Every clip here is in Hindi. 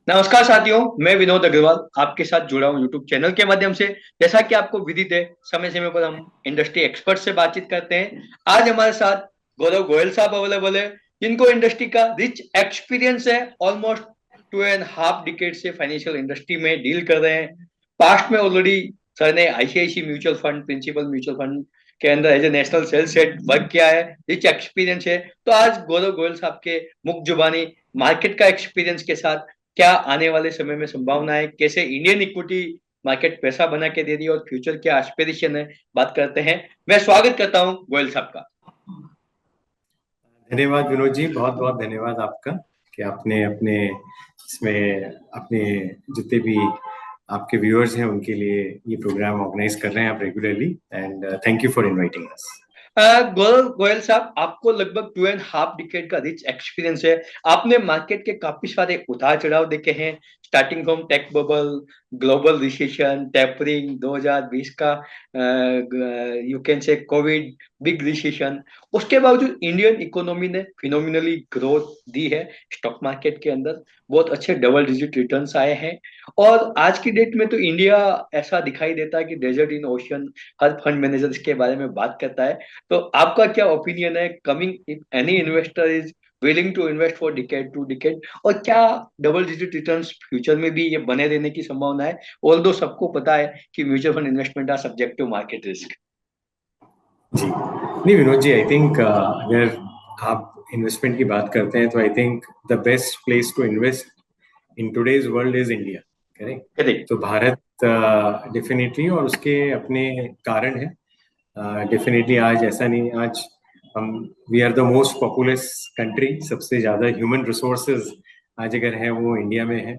नमस्कार साथियों, मैं विनोद अग्रवाल आपके साथ जुड़ा हूँ यूट्यूब चैनल के माध्यम से। जैसा कि आपको विदित है, समय समय पर हम इंडस्ट्री एक्सपर्ट से बातचीत करते हैं। आज हमारे साथ गौरव गोयल साहब अवेलेबल है, जिनको इंडस्ट्री का रिच एक्सपीरियंस है। ऑलमोस्ट 2.5 डिकेड से फाइनेंशियल इंडस्ट्री में डील कर रहे हैं। पास्ट में ऑलरेडी सर ने ICICI mutual fund, principal mutual fund के अंदर as a national sales head work किया है। रिच एक्सपीरियंस है। तो आज गौरव गोयल साहब के मुख जुबानी मार्केट का एक्सपीरियंस के साथ क्या आने वाले समय में संभावना है, कैसे इंडियन इक्विटी मार्केट पैसा बना के दे रही है और फ्यूचर क्या एस्पिरेशन है, बात करते हैं। मैं स्वागत करता हूं गोयल साहब का। धन्यवाद विनोद जी, बहुत बहुत धन्यवाद आपका कि आपने अपने इसमें अपने जितने भी आपके व्यूअर्स हैं उनके लिए ये प्रोग्राम ऑर्गेनाइज कर रहे हैं आप regularly. And thank you for inviting us. Gaurav Goyal साहब, आपको लगभग 2.5 डिकेड का रिच एक्सपीरियंस है। आपने मार्केट के काफी सारे उतार चढ़ाव देखे हैं, starting from tech bubble, global recession, tapering 2020 का, you can say Covid, big recession. उसके बावजूद इंडियन इकोनॉमी ने फिनोमिनली ग्रोथ दी है। स्टॉक मार्केट के अंदर बहुत अच्छे डबल डिजिट रिटर्न्स आए हैं। और आज की डेट में तो इंडिया ऐसा दिखाई देता है कि डेजर्ट इन ओशन, हर फंड मैनेजर इसके बारे में बात करता है। तो आपका क्या ओपिनियन है, coming if any investor is willing to invest for decade to decade, और क्या डबल डिजिट रिटर्न्स फ्यूचर में भी ये बने रहने की संभावना है? ऑल्दो सबको पता है कि mutual fund investment are subject to market risk. जी नहीं विनोद जी, आई थिंक अगर आप इन्वेस्टमेंट की बात करते हैं तो I think the best place to invest in today's world is India. Correct. Correct. तो भारत डेफिनेटली, और उसके अपने कारण है। डेफिनेटली आज ऐसा नहीं, आज हम we are the most populous country, सबसे ज्यादा ह्यूमन रिसोर्सेज आज अगर है वो इंडिया में है।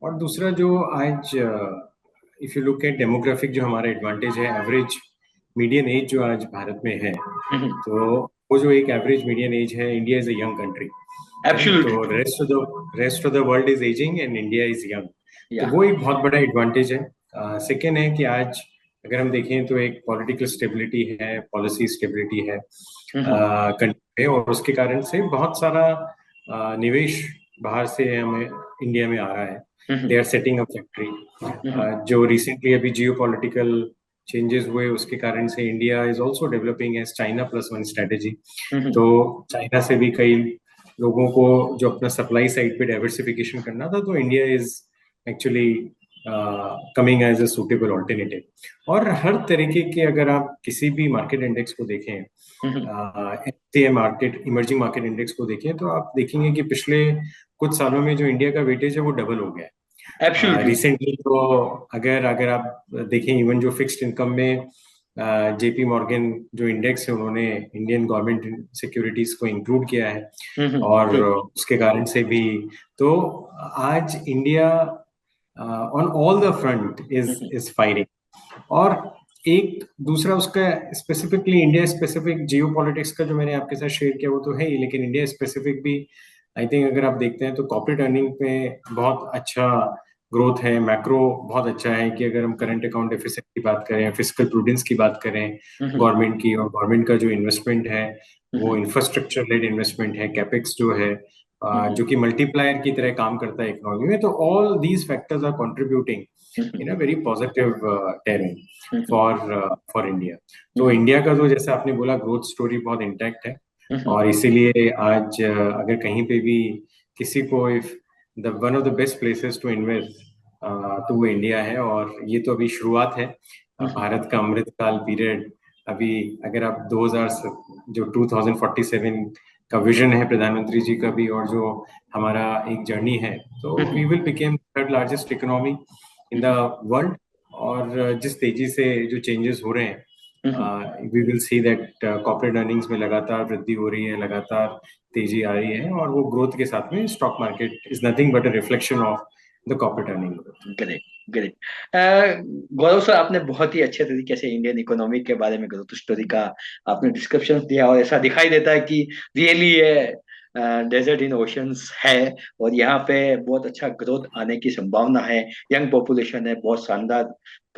और दूसरा जो आज if you look at demographic, जो हमारा एडवांटेज है, एवरेज मीडियन एज जो आज भारत में है, तो वो जो एक एवरेज मीडियन एज है, India is a young country. Correct. Absolutely. तो rest of the world is ageing and India is young. तो या। वो एक बहुत बड़ा एडवांटेज है। सेकेंड है कि आज अगर हम देखें तो एक पॉलिटिकल स्टेबिलिटी है, पॉलिसी स्टेबिलिटी है कंट्री में, और उसके कारण से बहुत सारा निवेश बाहर से हमें इंडिया में आ रहा है। They are setting up factory. जो रिसेंटली अभी जियो पॉलिटिकल चेंजेस हुए उसके कारण से India is also developing as China plus one strategy. तो चाइना से भी कई लोगों को जो अपना सप्लाई साइड पे डाइवर्सिफिकेशन करना था, तो India is actually coming as a suitable alternative. और हर तरीके के अगर आप किसी भी मार्केट इंडेक्स को देखें, MCA market, emerging market index को देखें, तो आप देखेंगे कि पिछले कुछ सालों में जो इंडिया का वेटेज है वो डबल हो गया है एब्सोल्युटली। रिसेंटली। तो अगर अगर आप देखें, इवन जो फिक्स्ड इनकम में जेपी मॉर्गन जो इंडेक्स है, उन्होंने इंडियन गवर्नमेंट सिक्योरिटीज को इंक्लूड किया है, और उसके कारण से भी तो आज India on all the front is firing. और एक दूसरा उसका स्पेसिफिकली इंडिया स्पेसिफिक जियो पॉलिटिक्स का जो मैंने आपके साथ शेयर किया वो तो है ही, लेकिन इंडिया स्पेसिफिक भी आई थिंक अगर आप देखते हैं तो कॉर्पोरेट अर्निंग पे बहुत अच्छा ग्रोथ है। मैक्रो बहुत अच्छा है कि अगर हम करंट अकाउंट डेफिसिट की बात करें, फिजिकल प्रूडेंस की बात करें गवर्नमेंट की, और गवर्नमेंट का जो इन्वेस्टमेंट है वो इंफ्रास्ट्रक्चर लेड इन्वेस्टमेंट है, कैपेक्स जो है, जो कि मल्टीप्लायर की तरह काम करता है इकोनॉमी में। तो all these factors are contributing in a very positive terrain for India. तो इंडिया का जो, जैसे आपने बोला, ग्रोथ स्टोरी बहुत इंटैक्ट है। और इसीलिए आज अगर कहीं पे भी किसी को, if the one of the best places to invest, तो वो इंडिया है। और ये तो अभी शुरुआत है। भारत का अमृतकाल पीरियड अभी, अगर आप 2000 जो 2047 का विजन है प्रधानमंत्री जी का भी, और जो हमारा एक जर्नी है, तो we will become third largest economy in the world. और जिस तेजी से जो चेंजेस हो रहे हैं, we will see that corporate earnings में लगातार वृद्धि हो रही है, लगातार तेजी आ रही है, और वो ग्रोथ के साथ में stock market is nothing but a reflection of the corporate earning growth. Great. Great. Gaurav sir, आपने बहुत ही अच्छे तरीके से इंडियन इकोनॉमी के बारे में, ग्रोथ स्टोरी का आपने डिस्क्रिप्शन दिया, और ऐसा दिखाई देता है कि रियली ये डेजर्ट इन ओशंस है, और यहाँ पे बहुत अच्छा ग्रोथ आने की संभावना है। यंग पॉपुलेशन है, बहुत शानदार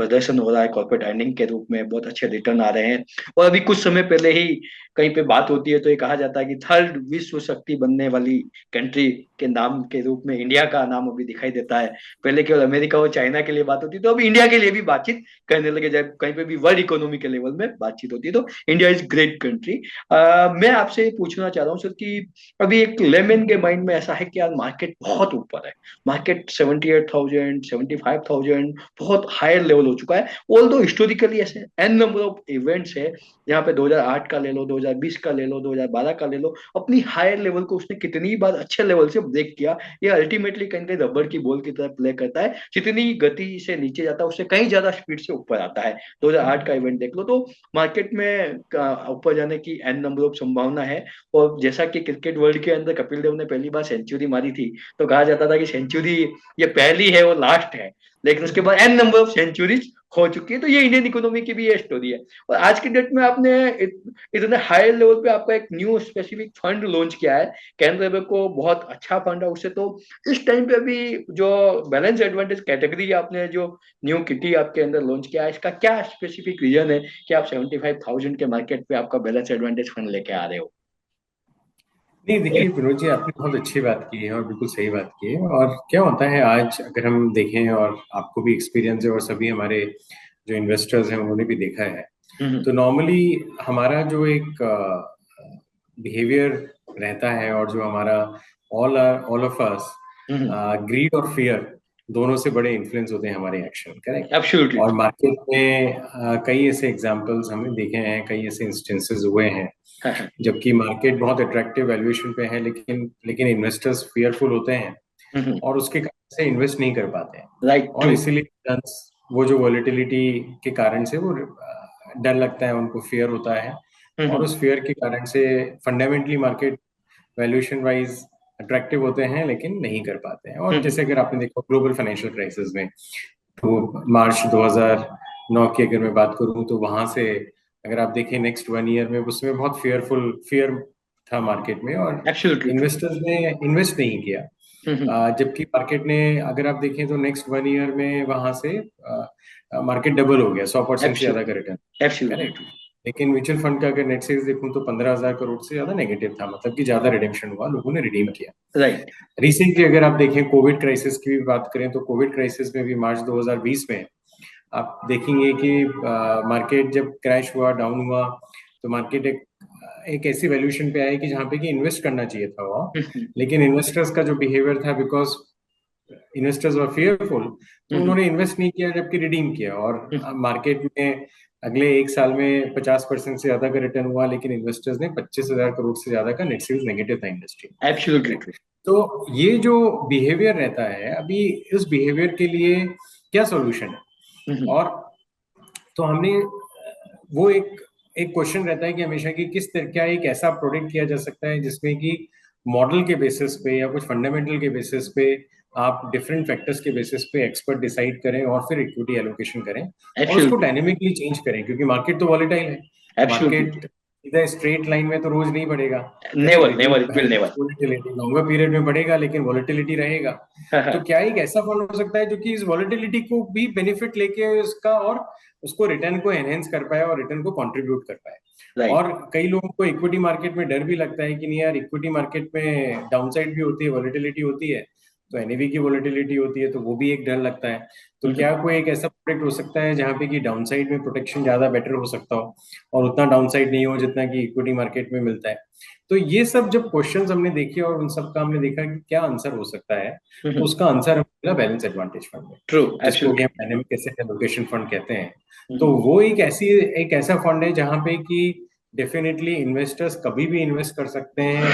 प्रदर्शन हो रहा है कॉर्पोरेट अर्निंग के रूप में, बहुत अच्छे रिटर्न आ रहे हैं। और अभी कुछ समय पहले ही कहीं पे बात होती है तो ये कहा जाता है कि थर्ड विश्व शक्ति बनने वाली कंट्री के नाम के रूप में इंडिया का नाम अभी दिखाई देता है। पहले केवल अमेरिका और चाइना के लिए बात होती, तो अभी इंडिया के लिए भी बातचीत करने लगे, जब कहीं पे भी वर्ल्ड इकोनॉमी के लेवल में बातचीत होती है तो इंडिया इज ग्रेट कंट्री। मैं आपसे ये पूछना चाह रहा हूँ सर कि अभी एक लेमन के माइंड में ऐसा है कि यार मार्केट बहुत ऊपर है, मार्केट 78,000 75,000 बहुत हायर लेवल हो चुका है। ऑल्दो हिस्टोरिकली ऐसे एन नंबर ऑफ इवेंट्स है, यहाँ पे 2008 का ले लो, 2020 का ले लो, 2012 का ले लो, अपनी हायर लेवल को उसने कितनी बार अच्छे लेवल से ब्रेक किया। ये अल्टीमेटली कहीं कहीं रबर की बॉल की तरह प्ले करता है, जितनी गति से नीचे जाता है उससे कहीं ज्यादा स्पीड से ऊपर आता है। 2008 का इवेंट देख लो तो मार्केट में ऊपर जाने की एन नंबर ऑफ संभावना है। और जैसा कि क्रिकेट वर्ल्ड के अंदर कपिल देव ने पहली बार सेंचुरी मारी थी, तो कहा जाता था कि सेंचुरी ये पहली है और लास्ट है, लेकिन उसके बाद एन नंबर ऑफ सेंचुरीज हो चुकी है। तो ये इंडियन इकोनॉमी की भी ये स्टोरी है। और आज की डेट में आपने इतने हाई लेवल पे आपका एक न्यू स्पेसिफिक फंड लॉन्च किया है, केंद्र बैंक को बहुत अच्छा फंड है उससे। तो इस टाइम पे अभी जो बैलेंस एडवांटेज कैटेगरी आपने जो न्यू किटी आपके अंदर लॉन्च किया है, इसका क्या स्पेसिफिक रीजन है कि आप 75,000 के मार्केट पे आपका बैलेंस एडवांटेज फंड लेके आ रहे हो? नहीं, देखिए विनोद जी, आपने बहुत अच्छी बात की है और बिल्कुल सही बात की है। और क्या होता है आज अगर हम देखें, और आपको भी एक्सपीरियंस है और सभी हमारे जो इन्वेस्टर्स हैं उन्होंने भी देखा है, हम्म। तो नॉर्मली हमारा जो एक बिहेवियर रहता है और जो हमारा all of us, hmm. Greed और फियर दोनों से बड़े इन्फ्लुएंस होते हैं हमारे एक्शन, करेक्ट। एब्सोल्युटली। और मार्केट में कई ऐसे एग्जांपल्स हमने देखे हैं, कई ऐसे इंस्टेंसेस हुए हैं हाँ हाँ। जबकि मार्केट बहुत अट्रैक्टिव वैल्यूएशन पे है, लेकिन लेकिन इन्वेस्टर्स फियरफुल होते हैं और उसके कारण से इन्वेस्ट नहीं कर पाते हैं। राइट, और ट्रू। इसीलिए वो जो वॉलेटिलिटी के कारण से वो डर लगता है, उनको फियर होता है, और उस फियर के कारण से fundamentally market valuation wise attractive होते हैं लेकिन नहीं कर पाते हैं। और जैसे अगर आपने देखा ग्लोबल फाइनेंशियल क्राइसिस में, तो मार्च 2009 की अगर मैं बात करूं, तो वहां से अगर आप देखें नेक्स्ट 1 ईयर में, उसमें बहुत फियर था मार्केट में और एब्सोल्युटली ट्रू। इन्वेस्टर्स ने इन्वेस्ट नहीं किया। जबकि मार्केट ने अगर आप देखें तो नेक्स्ट 1 ईयर में वहां से मार्केट डबल हो गया, 100% से ज्यादा का रिटर्न, एब्सोल्युटली करेक्ट। ट्रू। लेकिन म्यूचुअल फंड का अगर नेट सेल्स देखूं तो 15,000 करोड़ से ज्यादा नेगेटिव था, मतलब कि ज्यादा रिडेम्पशन हुआ, लोगों ने रिडीम किया। राइट। रिसेंटली अगर आप देखें कोविड क्राइसिस की भी बात करें, तो कोविड क्राइसिस में भी मार्च 2020 में आप देखेंगे कि मार्केट जब क्रैश हुआ, डाउन हुआ, तो मार्केट एक ऐसी वैल्यूएशन पे आई कि जहाँ पे कि इन्वेस्ट करना चाहिए था वो, लेकिन इन्वेस्टर्स का जो बिहेवियर था, बिकॉज इन्वेस्टर्स वर फियरफुल, तो उन्होंने इन्वेस्ट नहीं किया जबकि रिडीम किया। और मार्केट में अगले एक साल में 50% से ज्यादा का रिटर्न हुआ, लेकिन इन्वेस्टर्स ने 25,000 करोड़ से ज्यादा का नेट सेल्स नेगेटिव था इंडस्ट्री। Absolutely true. तो ये जो बिहेवियर रहता है, अभी इस बिहेवियर के लिए क्या सॉल्यूशन है? और तो हमने वो एक क्वेश्चन रहता है कि हमेशा कि क्या एक ऐसा प्रोडक्ट किया जा सकता है जिसमें कि मॉडल के बेसिस पे या कुछ फंडामेंटल के बेसिस पे आप डिफरेंट फैक्टर्स के बेसिस पे एक्सपर्ट डिसाइड करें और फिर इक्विटी एलोकेशन करें और उसको एब्सोल्युटली डायनेमिकली चेंज करें, क्योंकि मार्केट तो वॉलेटाइल है। एब्सोल्युटली। मार्केट इधर स्ट्रेट लाइन में तो रोज नहीं बढ़ेगा, correct. Never it never, it will will never. Volatility longer period में बढ़ेगा, लेकिन वॉलेटिलिटी रहेगा। तो क्या एक ऐसा फंड हो सकता है जो कि इस वॉलेटिलिटी को भी बेनिफिट लेके उसका और उसको रिटर्न को एनहेंस कर पाए और रिटर्न को कंट्रीब्यूट कर पाए? राइट। और कई लोगों को इक्विटी मार्केट में डर भी लगता है कि नहीं यार, इक्विटी मार्केट में डाउनसाइड भी होती है, वॉलेटिलिटी होती है, तो एनएवी की वॉलेटिलिटी होती है, तो वो भी एक डर लगता है। तो क्या कोई एक ऐसा प्रोडक्ट हो सकता है जहां पे कि डाउनसाइड में प्रोटेक्शन ज्यादा बेटर हो सकता हो और उतना डाउनसाइड नहीं हो जितना कि इक्विटी मार्केट में मिलता है? तो ये सब जब क्वेश्चंस हमने देखे और उन सब का हमने देखा कि क्या आंसर हो सकता है, तो उसका आंसर मिला बैलेंस एडवांटेज फंड में, ट्रू। जिसको कि हम absolutely. Dynamic asset allocation fund कहते हैं। तो वो एक ऐसा फंड है जहां पे कि डेफिनेटली इन्वेस्टर्स कभी भी इन्वेस्ट कर सकते हैं।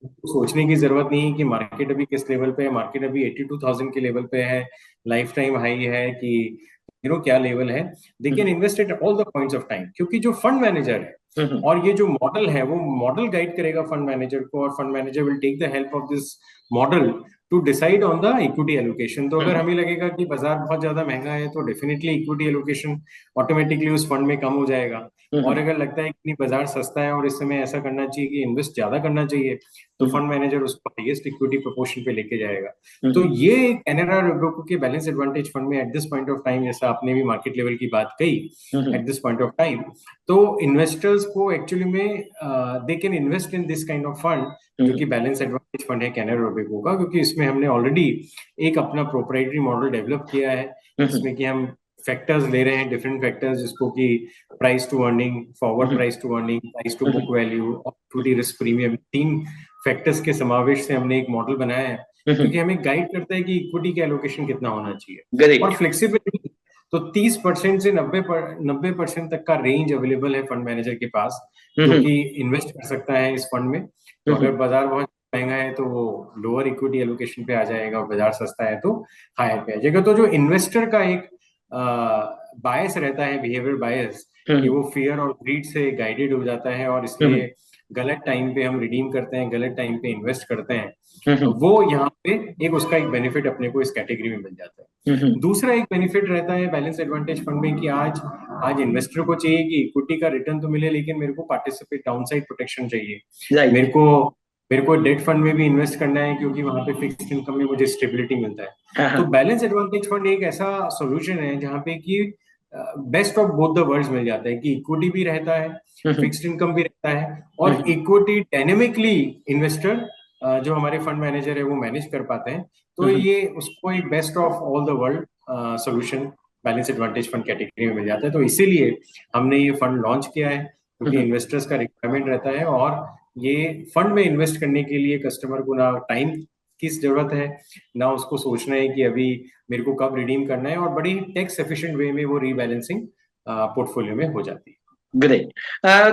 सोचने की जरूरत नहीं है कि मार्केट अभी किस लेवल पे है, मार्केट अभी 82,000 के लेवल पे है, लाइफ टाइम हाई है कि क्या लेवल है। They can invest at all the points of time, क्योंकि जो फंड मैनेजर है और ये जो मॉडल है, वो मॉडल गाइड करेगा फंड मैनेजर को, और fund manager will take the help of this model to decide on the equity allocation. तो अगर हमें लगेगा कि बाजार बहुत ज्यादा महंगा है, तो डेफिनेटली इक्विटी एलोकेशन ऑटोमेटिकली उस फंड में कम हो जाएगा। और अगर लगता है कि नहीं, बाजार सस्ता है और इस समय ऐसा करना चाहिए कि इन्वेस्ट ज्यादा करना चाहिए, तो फंड मैनेजर उसको हाईएस्ट इक्विटी प्रोपोर्शन पे लेके जाएगा। तो ये कैनरा रोबेको के बैलेंस एडवांटेज फंड में at this point of time, जैसा आपने भी मार्केट लेवल की बात कही, at this point of time, तो इन्वेस्टर्स को एक्चुअली में they can invest in this kind of fund जो कि बैलेंस एडवांटेज फंड है कैनरा रोबेको का, क्योंकि इसमें हमने ऑलरेडी एक अपना प्रोप्राइटरी मॉडल डेवलप किया है, जिसमें कि हम फैक्टर्स ले रहे हैं, डिफरेंट फैक्टर्स, जिसको कि price to earning, forward price to earning, price to book value और इक्विटी रिस्क प्रीमियम, 3 फैक्टर्स के समावेश से हमने एक मॉडल बनाया है, क्योंकि हमें गाइड करता है कि इक्विटी का एलोकेशन कितना होना चाहिए और फ्लेक्सिबिलिटी। तो 30% से 90% तक का रेंज अवेलेबल है फंड मैनेजर के पास, जो कि इन्वेस्ट कर सकता है इस फंड में। तो अगर बाजार बहुत महंगा है तो वो लोअर इक्विटी एलोकेशन पे आ जाएगा, बाजार सस्ता है तो हायर पे आ जाएगा। तो जो इन्वेस्टर का एक बायस रहता है, बिहेवियर बायस, कि वो फियर और ग्रीड से गाइडेड हो जाता है और इसलिए गलत टाइम पे हम रिडीम करते हैं, गलत टाइम पे इन्वेस्ट करते हैं, तो वो यहाँ पे एक उसका एक बेनिफिट अपने को इस कैटेगरी में मिल जाता है। दूसरा एक बेनिफिट रहता है बैलेंस एडवांटेज फंड में कि आज इन्वेस्टर को चाहिए कि इक्विटी का रिटर्न तो मिले, लेकिन मेरे को पार्टिसिपेट डाउनसाइड प्रोटेक्शन चाहिए। मेरे को डेट फंड में भी इन्वेस्ट करना है, क्योंकि वहां पे फिक्स्ड इनकम में मुझे स्टेबिलिटी मिलता है। तो बैलेंस एडवांटेज फंड एक ऐसा सॉल्यूशन है जहाँ पे कि best of both the worlds मिल जाता है, कि इक्विटी भी रहता है, फिक्स्ड इनकम भी रहता है, और इक्विटी डायनेमिकली इन्वेस्टर जो हमारे फंड मैनेजर है वो मैनेज कर पाते हैं। तो ये उसको एक best of all the world solution balance advantage fund category में मिल जाता है। तो इसीलिए हमने ये फंड लॉन्च किया है, क्योंकि इन्वेस्टर्स का रिक्वायरमेंट रहता है, और ये फंड में इन्वेस्ट करने के लिए कस्टमर को ना टाइम की जरूरत है, ना उसको सोचना है कि अभी मेरे को कब रिडीम करना है, और बड़ी टैक्स एफिशिएंट वे में वो रीबैलेंसिंग पोर्टफोलियो में हो जाती है। ग्रेट।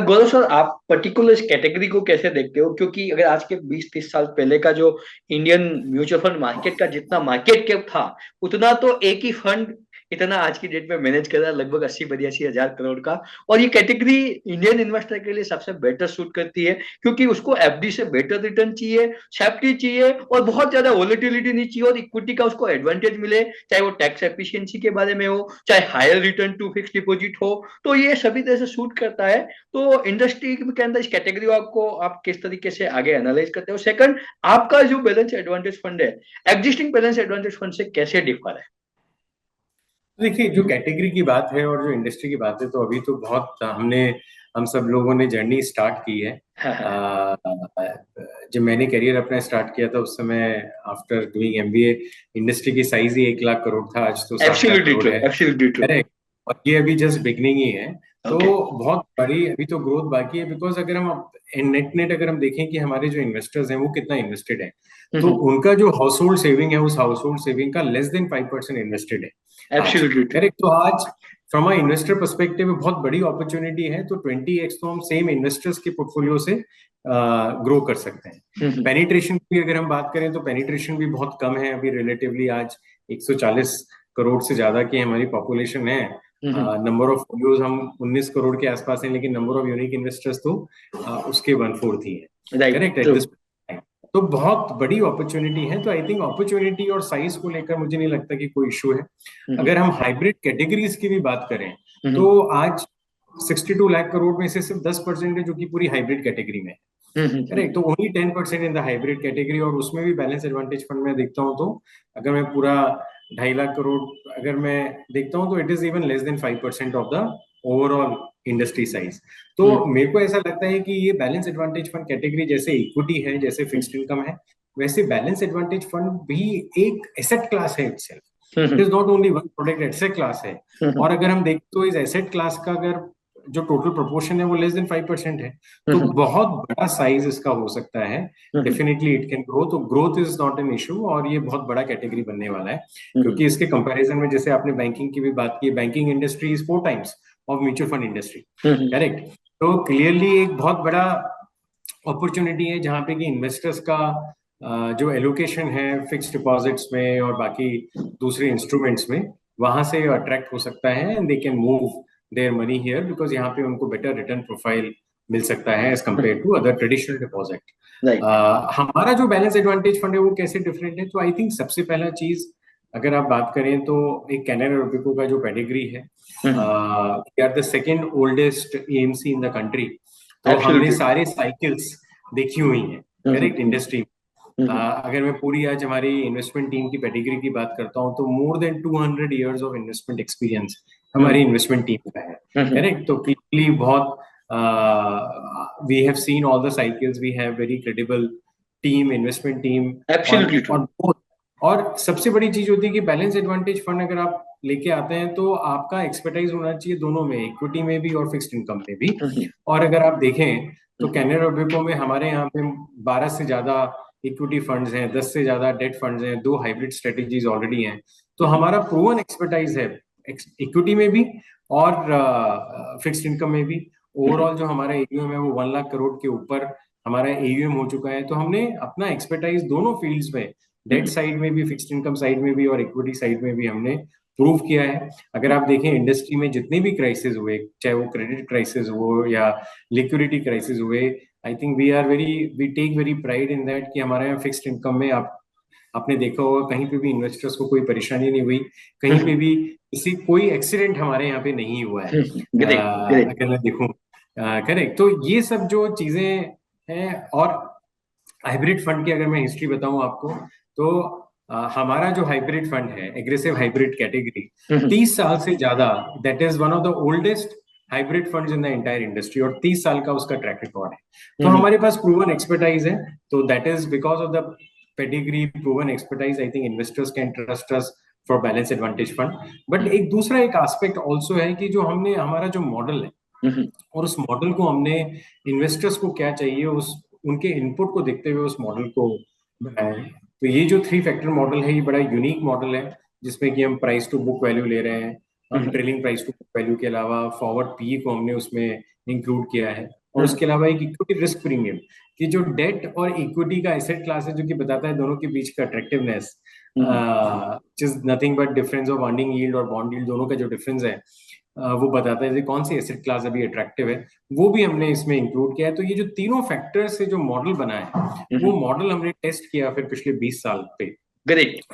गौरव सर, आप पर्टिकुलर इस कैटेगरी को कैसे देखते हो? क्योंकि अगर आज के 20-30 साल पहले का जो इंडियन म्यूचुअल फंड मार्केट का जितना मार्केट कैप था, उतना तो एक ही फंड इतना आज की डेट में मैनेज कर रहा है, लगभग 80-82 हजार करोड़ का। और ये कैटेगरी इंडियन इन्वेस्टर के लिए सबसे बेटर सूट करती है, क्योंकि उसको एफडी से बेटर रिटर्न चाहिए, सेफ्टी चाहिए, और बहुत ज्यादा वोलेटिलिटी नहीं चाहिए, और इक्विटी का उसको एडवांटेज मिले, चाहे वो टैक्स एफिशिएंसी के बारे में हो, चाहे higher return to fix deposit हो। तो ये सभी तरह से सूट करता है। तो इंडस्ट्री के अंदर इस कैटेगरी को आप किस तरीके से आगे एनालाइज करते हो? सेकंड, आपका जो बैलेंस एडवांटेज फंड है एग्जिस्टिंग बैलेंस एडवांटेज फंड से कैसे डिफर है? देखिए, जो कैटेगरी की बात है और जो इंडस्ट्री की बात है, तो अभी तो बहुत हम सब लोगों ने जर्नी स्टार्ट की है। जब मैंने करियर अपना स्टार्ट किया था उस समय आफ्टर डूइंग एमबीए, इंडस्ट्री की साइज ही 1 लाख करोड़ था, आज तो 7 लाख करोड़ है, और ये अभी जस्ट बिगनिंग ही है। तो बहुत बड़ी अभी तो ग्रोथ बाकी है, बिकॉज अगर हम नेट अगर हम देखें कि हमारे जो इन्वेस्टर्स हैं वो कितना इन्वेस्टेड है, तो उनका जो हाउस होल्ड सेविंग है, उस हाउस होल्ड सेविंग का लेस देन 5% इन्वेस्टेड है। करेक्ट। तो आज फ्रॉम अ इन्वेस्टर पर्सपेक्टिव में बहुत बड़ी अपॉर्चुनिटी है। तो 20x तो हम सेम इन्वेस्टर्स के पोर्टफोलियो से ग्रो कर सकते हैं। पेनिट्रेशन की अगर हम बात करें तो पेनिट्रेशन भी बहुत कम है अभी रिलेटिवली। आज 140 करोड़ से ज्यादा की हमारी पॉपुलेशन है। नंबर ऑफ फोलियोज हम 19 करोड़ के आसपास हैं, लेकिन नंबर ऑफ यूनिक इन्वेस्टर्स तो उसके 1/4 ही है। करेक्ट। तो बहुत बड़ी अपॉर्चुनिटी है। तो आई थिंक अपॉर्चुनिटी और साइज को लेकर मुझे नहीं लगता कि कोई इशू है। अगर हम हाइब्रिड कैटेगरीज की भी बात करें तो आज 62 लाख करोड़ में से सिर्फ 10% है जो कि पूरी हाइब्रिड कैटेगरी में है। करेक्ट। तो only 10% in the hybrid category, और उसमें भी बैलेंस एडवांटेज फंड में देखता हूँ तो अगर मैं पूरा 2.5 लाख करोड़ अगर मैं देखता हूँ तो it is even less than 5% of the overall industry size. तो मेरे को ऐसा लगता है कि ये बैलेंस एडवांटेज फंड कैटेगरी जैसे इक्विटी है, जैसे फिक्स्ड इनकम है, वैसे बैलेंस एडवांटेज फंड भी एक एसेट क्लास है itself. It is not only one product, asset class है। और अगर हम देखते तो इस एसेट क्लास का अगर जो टोटल प्रोपोर्शन है वो लेस देन 5% है, तो बहुत बड़ा साइज इसका हो सकता है। Definitely it can grow. तो growth is not an issue, और ये बहुत बड़ा कैटेगरी बनने वाला है, क्योंकि इसके कंपैरिजन में जैसे आपने बैंकिंग की भी बात की, banking industry is 4 times of mutual fund industry. Correct. तो क्लियरली एक बहुत बड़ा अपॉर्चुनिटी है जहां पे कि इन्वेस्टर्स का जो एलोकेशन है फिक्स्ड डिपॉजिट्स में और बाकी दूसरे इंस्ट्रूमेंट्स में, वहां से अट्रैक्ट हो सकता है and they can move their money here, because यहाँ पे उनको बेटर रिटर्न प्रोफाइल मिल सकता है as compare to other traditional deposit. हमारा जो बैलेंस एडवांटेज फंड है वो कैसे डिफरेंट है? तो आई थिंक सबसे पहला चीज अगर आप बात करें तो एक कैनरा रोबेको का जो पेडिग्री है, we are the second oldest AMC in the country. तो हमने सारे साइकिल्स देखी हुई हैं। Correct industry. अगर मैं पूरी आज हमारी इन्वेस्टमेंट टीम की पेडिग्री की बात करता हूँ तो more than 200 years of investment experience हमारी इन्वेस्टमेंट टीम का है। करेक्ट, तो क्लियरली बहुत we have seen all the cycles, we have very credible team, investment team. और सबसे बड़ी चीज होती है कि बैलेंस एडवांटेज फंड अगर आप लेके आते हैं तो आपका एक्सपर्टाइज होना चाहिए दोनों में, इक्विटी में भी और फिक्स्ड इनकम में भी। और अगर आप देखें तो कैनरा रोबेको में हमारे यहाँ पे 12 से ज्यादा इक्विटी फंड्स हैं, 10 से ज्यादा डेट फंड्स हैं, 2 हाइब्रिड स्ट्रेटेजीज ऑलरेडी हैं। तो हमारा प्रूवन एक्सपर्टाइज है इक्विटी में भी और फिक्स्ड इनकम में भी। ओवरऑल जो हमारा एयूएम है वो 1 लाख करोड़ के ऊपर हमारा एयूएम हो चुका है। तो हमने अपना एक्सपर्टाइज दोनों फील्ड्स में, डेट साइड में भी, फिक्स्ड इनकम साइड में भी और इक्विटी साइड में भी हमने प्रूव किया है। अगर आप देखें इंडस्ट्री में जितने भी क्राइसिस हुए, चाहे वो क्रेडिट क्राइसिस हो या लिक्विडिटी क्राइसिस हुए, I think we take very pride in that कि हमारे यहाँ फिक्स्ड इनकम में आपने देखा होगा कहीं पे भी इन्वेस्टर्स को कोई परेशानी नहीं हुई, कहीं पे भी कोई एक्सीडेंट हमारे यहाँ पे नहीं हुआ है। अगर मैं देखूं, करेक्ट। तो ये सब जो चीजें हैं, और हाइब्रिड फंड की अगर मैं हिस्ट्री बताऊं आपको तो हमारा जो हाइब्रिड फंड है, एग्रेसिव हाइब्रिड कैटेगरी, 30 साल से ज्यादा, that is one of the oldest hybrid funds in the entire industry, और 30 साल का उसका ट्रैक रिकॉर्ड है। तो हमारे पास प्रूवन एक्सपर्टाइज है, तो that is because of the pedigree, proven expertise, I think investors can trust us for balance advantage fund. But एक दूसरा एक एस्पेक्ट ऑल्सो है कि जो हमने हमारा जो मॉडल है और उस मॉडल को हमने इन्वेस्टर्स को क्या चाहिए उस उनके इनपुट को देखते हुए उस मॉडल को बनाया है। तो ये जो 3 फैक्टर मॉडल है, ये बड़ा यूनिक मॉडल है जिसमें कि हम प्राइस टू बुक वैल्यू ले रहे हैं, हम trailing price to book value के अलावा फॉरवर्ड पीई को हमने उसमें इंक्लूड किया है, और उसके अलावा एक इक्विटी रिस्क प्रीमियम कि जो डेट और इक्विटी का एसेट क्लास है जो कि बताता है दोनों के बीच का attractiveness, is nothing but difference of earning yield और बॉन्ड यील्ड, दोनों का जो डिफरेंस है वो बताता है कौन सी एसेट क्लास अभी अट्रैक्टिव है, वो भी हमने इसमें इंक्लूड किया है। तो ये जो तीनों फैक्टर्स से जो मॉडल बना है वो मॉडल हमने टेस्ट किया फिर पिछले 20 साल पे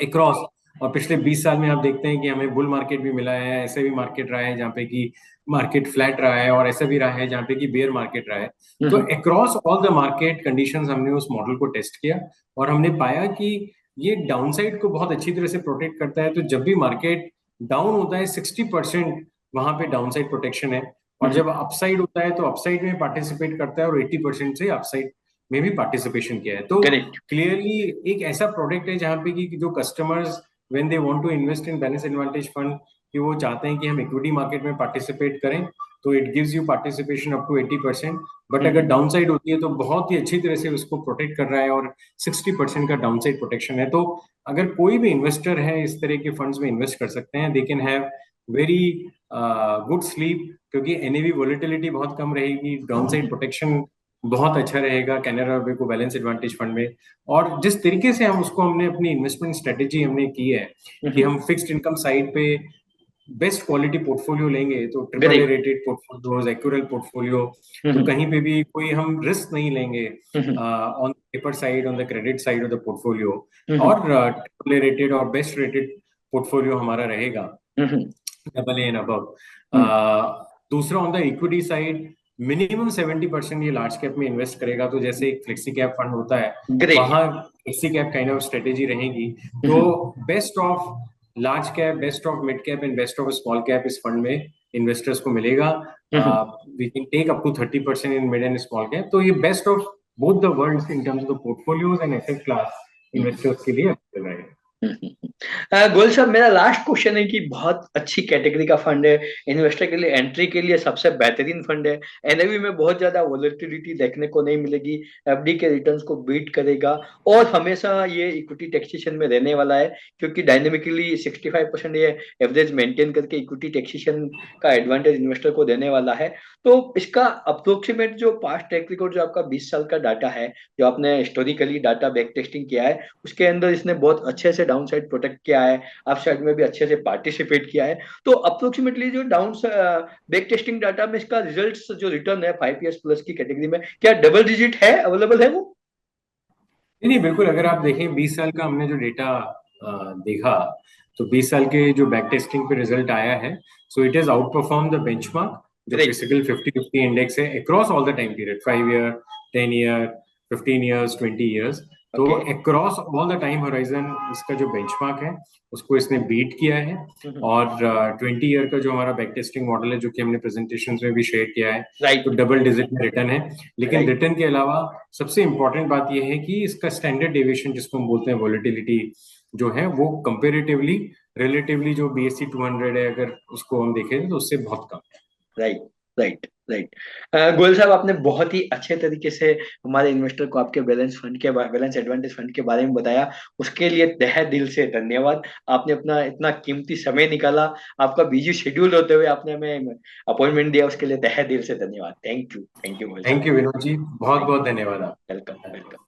अक्रॉस, और पिछले 20 साल में आप देखते हैं कि हमें बुल मार्केट भी मिला है, ऐसे भी मार्केट रहा है जहाँ पे कि मार्केट फ्लैट रहा है, और ऐसा भी रहा है जहाँ पे कि बेयर मार्केट रहा है। तो across all the market conditions हमने उस मॉडल को टेस्ट किया और हमने पाया कि ये डाउनसाइड को बहुत अच्छी तरह से प्रोटेक्ट करता है। तो जब भी मार्केट डाउन होता है 60% वहां पे डाउनसाइड प्रोटेक्शन है, और जब अपसाइड होता है तो अपसाइड में पार्टिसिपेट करता है, और 80% से अपसाइड में भी पार्टिसिपेशन किया है। तो क्लियरली एक ऐसा प्रोडक्ट है जहाँ पे कि जो customers when they want to invest in balance advantage fund, कि वो चाहते हैं कि हम इक्विटी मार्केट में पार्टिसिपेट करें, तो it gives you participation up to 80%। But अगर डाउनसाइड होती है तो बहुत ही अच्छी तरह से उसको प्रोटेक्ट कर रहा है, और 60% का डाउनसाइड प्रोटेक्शन है। तो अगर कोई भी इन्वेस्टर है इस तरह के फंड्स में इन्वेस्ट कर सकते हैं, they can have very good sleep, क्योंकि एनएवी वोलेटिलिटी बहुत कम रहेगी, डाउनसाइड प्रोटेक्शन बहुत अच्छा रहेगा Canara Robeco balance advantage fund में। और जिस तरीके से हम उसको हमने अपनी इन्वेस्टमेंट स्ट्रेटेजी हमने की है कि हम फिक्स्ड इनकम साइड पे बेस्ट क्वालिटी पोर्टफोलियो लेंगे, तो triple A rated portfolio, accrual portfolio, तो कहीं पे भी कोई हम रिस्क नहीं लेंगे on paper side, on the credit side of the portfolio, और ट्रिपल ए रेटेड और बेस्ट रेटेड पोर्टफोलियो हमारा रहेगा, डबल ए एंड अबव। दूसरा on the equity side minimum 70% ये लार्ज कैप में इन्वेस्ट करेगा। तो जैसे एक फ्लेक्सी कैप फंड होता है, वहां flexi cap kind of strategy रहेगी। तो best of large cap, best of mid cap and best of small cap इस फंड में इन्वेस्टर्स को मिलेगा। We can take up to 30% in mid and small cap. तो ये best of both the worlds in terms of portfolios and asset class investors के लिए अवेलेबल है। गोयल साहब, मेरा लास्ट क्वेश्चन है कि बहुत अच्छी कैटेगरी का फंड है, इन्वेस्टर के लिए एंट्री के लिए सबसे बेहतरीन फंड है, एनएवी में बहुत ज्यादा वोलेटिलिटी देखने को नहीं मिलेगी, एफडी के रिटर्न्स को बीट करेगा, और हमेशा ये इक्विटी टैक्सेशन में रहने वाला है, क्योंकि डायनेमिकली 65% ये एवरेज मेंटेन करके इक्विटी टैक्सेशन का एडवांटेज इन्वेस्टर को देने वाला है। तो इसका अप्रोक्सीमेट जो पास्ट ट्रैक रिकॉर्ड जो आपका 20 साल का डाटा है, जो आपने हिस्टोरिकली डाटा बैक टेस्टिंग किया है, उसके अंदर इसने बहुत अच्छे से डाउन साइड प्रोटेक्ट किया है, अप साइड में भी अच्छे से पार्टिसिपेट किया है। तो अप्रोक्सीमेटली जो डाउन बैक टेस्टिंग डाटा में इसका रिजल्ट्स जो रिटर्न है 5 इयर्स प्लस की कैटेगरी में, क्या डबल डिजिट है, अवेलेबल है वो? नहीं, बिल्कुल। अगर आप देखें 20 साल का हमने जो डेटा देखा, तो 20 साल के जो बैक टेस्टिंग पे रिजल्ट आया है, so it is out perform the benchmark जो फिजिकल 50-50 इंडेक्स है across all the time period, 5 year, 10 year, 15 years, 20 years। तो across all the time horizon इसका जो बेंचमार्क है उसको इसने बीट किया है। और 20 ईयर का जो हमारा बैक टेस्टिंग मॉडल है, जो कि हमने प्रेजेंटेशन में भी शेयर किया है, तो डबल डिजिट में रिटर्न है। लेकिन रिटर्न के अलावा सबसे इंपॉर्टेंट बात यह है कि इसका स्टैंडर्ड डेविएशन, जिसको हम बोलते हैं वोलेटिलिटी, जो है वो कंपेरेटिवली रिलेटिवली जो BSE 200 है, अगर उसको हम देखें तो उससे बहुत कम है। Right right right. गोयल साहब, आपने बहुत ही अच्छे तरीके से हमारे इन्वेस्टर को आपके बैलेंस एडवांटेज फंड के बारे में बताया। उसके लिए तहे दिल से धन्यवाद। आपने अपना इतना कीमती समय निकाला, आपका बिजी शेड्यूल होते हुए आपने हमें अपॉइंटमेंट दिया, उसके लिए तहे दिल से धन्यवाद। थैंक यू गोयल साहब। थैंक यू विनोद जी, बहुत बहुत धन्यवाद आप। Welcome welcome.